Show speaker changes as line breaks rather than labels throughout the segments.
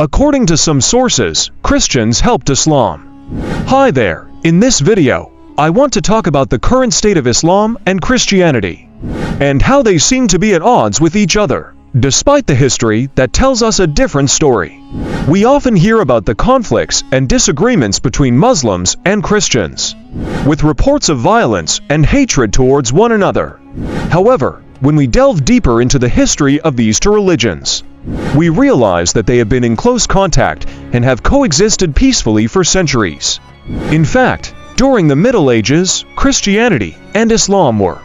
According to some sources, Christians helped Islam. Hi there, in this video, I want to talk about the current state of Islam and Christianity, and how they seem to be at odds with each other, despite the history that tells us a different story. We often hear about the conflicts and disagreements between Muslims and Christians, with reports of violence and hatred towards one another. However, when we delve deeper into the history of these two religions, we realize that they have been in close contact and have coexisted peacefully for centuries. In fact, during the Middle Ages, Christianity and Islam were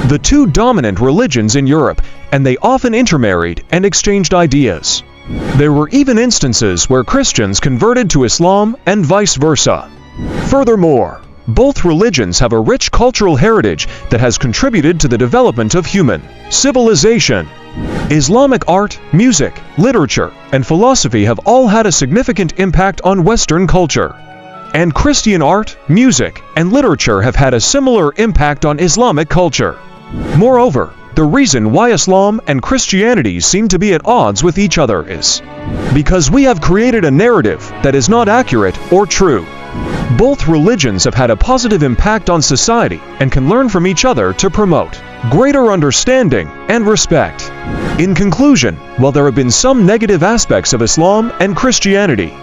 the two dominant religions in Europe, and they often intermarried and exchanged ideas. There were even instances where Christians converted to Islam and vice versa. Furthermore, both religions have a rich cultural heritage that has contributed to the development of human civilization. Islamic art, music, literature, and philosophy have all had a significant impact on Western culture. And Christian art, music, and literature have had a similar impact on Islamic culture. Moreover, the reason why Islam and Christianity seem to be at odds with each other is because we have created a narrative that is not accurate or true. Both religions have had a positive impact on society and can learn from each other to promote greater understanding and respect. In conclusion, while there have been some negative aspects of Islam and Christianity,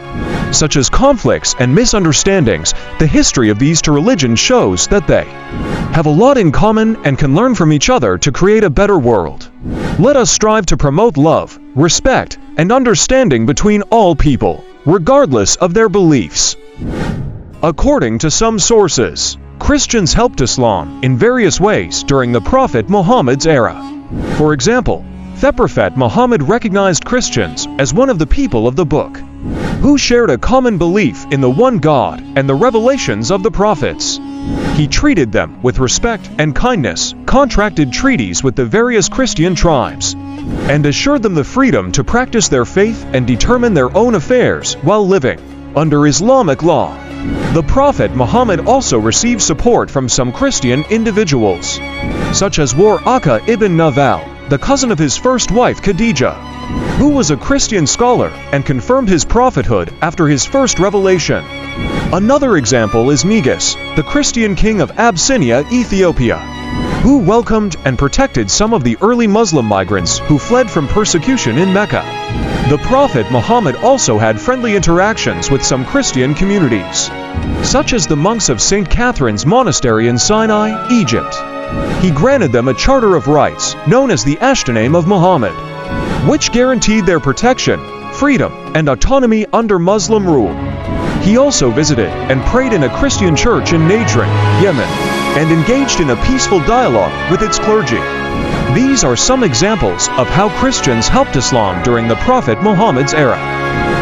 such as conflicts and misunderstandings, the history of these two religions shows that they have a lot in common and can learn from each other to create a better world. Let us strive to promote love, respect, and understanding between all people, regardless of their beliefs. According to some sources, Christians helped Islam in various ways during the Prophet Muhammad's era. For example, the Prophet Muhammad recognized Christians as one of the people of the book, who shared a common belief in the one God and the revelations of the prophets. He treated them with respect and kindness, contracted treaties with the various Christian tribes, and assured them the freedom to practice their faith and determine their own affairs while living under Islamic law. The Prophet Muhammad also received support from some Christian individuals, such as Waraka ibn Nawfal, the cousin of his first wife Khadijah, who was a Christian scholar and confirmed his prophethood after his first revelation. Another example is Negus, the Christian king of Abyssinia, Ethiopia, who welcomed and protected some of the early Muslim migrants who fled from persecution in Mecca. The Prophet Muhammad also had friendly interactions with some Christian communities, such as the monks of St. Catherine's Monastery in Sinai, Egypt. He granted them a charter of rights, known as the Ashtename of Muhammad, which guaranteed their protection, freedom, and autonomy under Muslim rule. He also visited and prayed in a Christian church in Najran, Yemen, and engaged in a peaceful dialogue with its clergy. These are some examples of how Christians helped Islam during the Prophet Muhammad's era.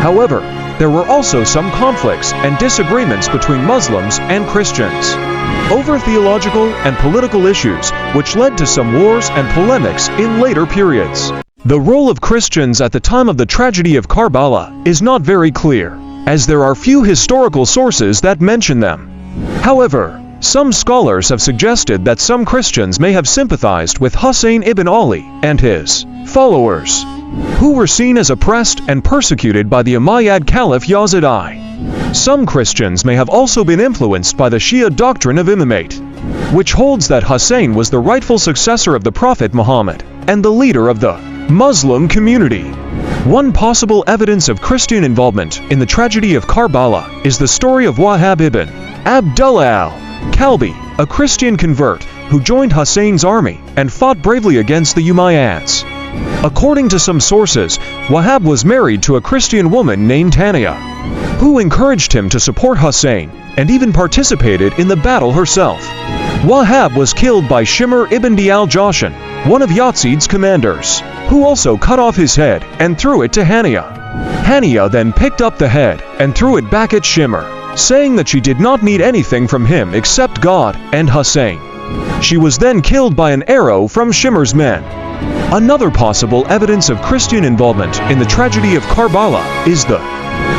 However, there were also some conflicts and disagreements between Muslims and Christians over theological and political issues, which led to some wars and polemics in later periods. The role of Christians at the time of the tragedy of Karbala is not very clear, as there are few historical sources that mention them. However, some scholars have suggested that some Christians may have sympathized with Hussein ibn Ali and his followers, who were seen as oppressed and persecuted by the Umayyad Caliph Yazid I. Some Christians may have also been influenced by the Shia doctrine of imamate, which holds that Hussein was the rightful successor of the Prophet Muhammad and the leader of the Muslim community. One possible evidence of Christian involvement in the tragedy of Karbala is the story of Wahab ibn Abdullah al-Kalbi, a Christian convert who joined Hussein's army and fought bravely against the Umayyads. According to some sources, Wahab was married to a Christian woman named Hania, who encouraged him to support Hussein and even participated in the battle herself. Wahab was killed by Shimr ibn al-Jashan, one of Yazid's commanders, who also cut off his head and threw it to Hania. Hania then picked up the head and threw it back at Shimr, saying that she did not need anything from him except God and Hussein. She was then killed by an arrow from Shimr's men. Another possible evidence of Christian involvement in the tragedy of Karbala is the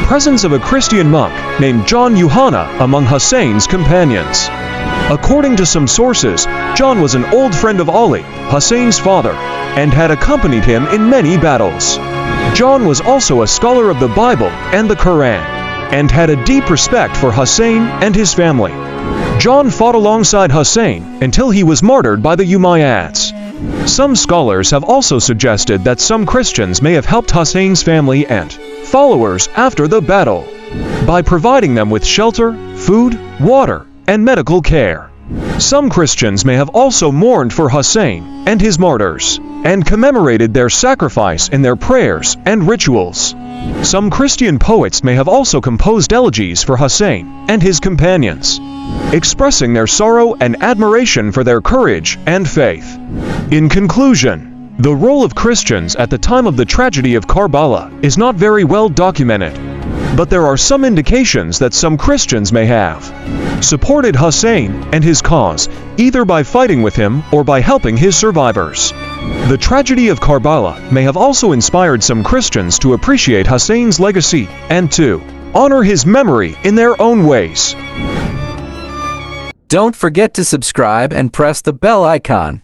presence of a Christian monk named John Yuhanna among Hussein's companions. According to some sources, John was an old friend of Ali, Hussein's father, and had accompanied him in many battles. John was also a scholar of the Bible and the Quran, and had a deep respect for Hussein and his family. John fought alongside Hussein until he was martyred by the Umayyads. Some scholars have also suggested that some Christians may have helped Hussein's family and followers after the battle by providing them with shelter, food, water, and medical care. Some Christians may have also mourned for Hussein and his martyrs, and commemorated their sacrifice in their prayers and rituals. Some Christian poets may have also composed elegies for Hussein and his companions, expressing their sorrow and admiration for their courage and faith. In conclusion, the role of Christians at the time of the tragedy of Karbala is not very well documented, but there are some indications that some Christians may have supported Hussein and his cause, either by fighting with him or by helping his survivors. The tragedy of Karbala may have also inspired some Christians to appreciate Hussein's legacy and to honor his memory in their own ways.
Don't forget to subscribe and press the bell icon.